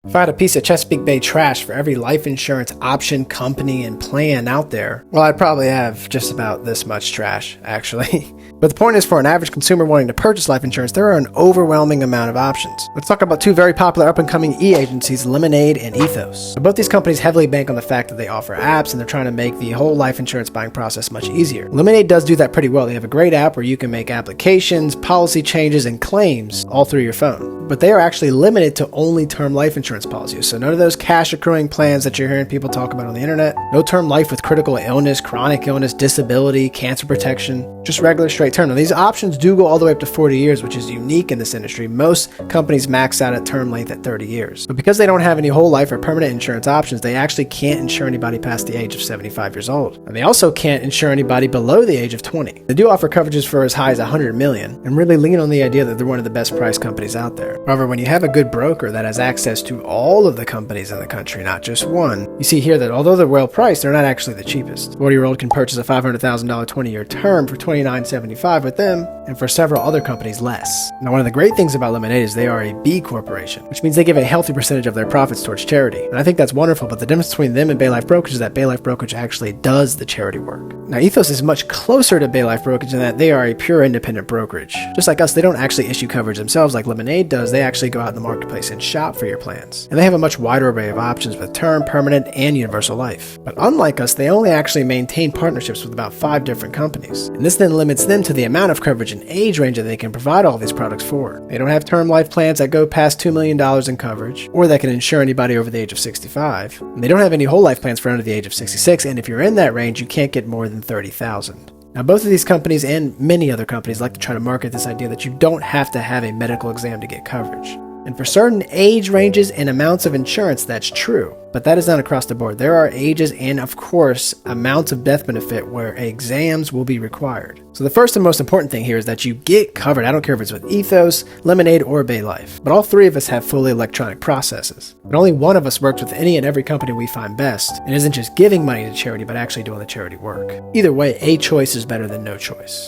If I had a piece of Chesapeake Bay trash for every life insurance option, company, and plan out there, well, I'd probably have just about this much trash, actually. But the point is, for an average consumer wanting to purchase life insurance, there are an overwhelming amount of options. Let's talk about two very popular up-and-coming e-agencies, Lemonade and Ethos. So both these companies heavily bank on the fact that they offer apps, and they're trying to make the whole life insurance buying process much easier. Lemonade does do that pretty well. They have a great app where you can make applications, policy changes, and claims all through your phone. But they are actually limited to only term life insurance policies. So none of those cash accruing plans that you're hearing people talk about on the internet. No term life with critical illness, chronic illness, disability, cancer protection. Just regular straight term. Now these options do go all the way up to 40 years, which is unique in this industry. Most companies max out at term length at 30 years. But because they don't have any whole life or permanent insurance options, they actually can't insure anybody past the age of 75 years old. And they also can't insure anybody below the age of 20. They do offer coverages for as high as $100 million and really lean on the idea that they're one of the best priced companies out there. However, when you have a good broker that has access to all of the companies in the country, not just one, you see here that although they're well priced, they're not actually the cheapest. A 40-year-old can purchase a $500,000 20-year term for $29.75 with them, and for several other companies less. Now, one of the great things about Lemonade is they are a B corporation, which means they give a healthy percentage of their profits towards charity. And I think that's wonderful, but the difference between them and Bay Life Brokerage is that Bay Life Brokerage actually does the charity work. Now, Ethos is much closer to Bay Life Brokerage in that they are a pure independent brokerage. Just like us, they don't actually issue coverage themselves like Lemonade does. They actually go out in the marketplace and shop for your plans. And they have a much wider array of options with term, permanent, and universal life. But unlike us, they only actually maintain partnerships with about 5 different companies. And this then limits them to the amount of coverage and age range that they can provide all these products for. They don't have term life plans that go past $2 million in coverage, or that can insure anybody over the age of 65. And they don't have any whole life plans for under the age of 66, and if you're in that range, you can't get more than $30,000. Now, both of these companies and many other companies like to try to market this idea that you don't have to have a medical exam to get coverage. And for certain age ranges and amounts of insurance, that's true. But that is not across the board. There are ages and, of course, amounts of death benefit where exams will be required. So the first and most important thing here is that you get covered. I don't care if it's with Ethos, Lemonade, or Bay Life. But all 3 of us have fully electronic processes. But only one of us works with any and every company we find best, and isn't just giving money to charity, but actually doing the charity work. Either way, a choice is better than no choice.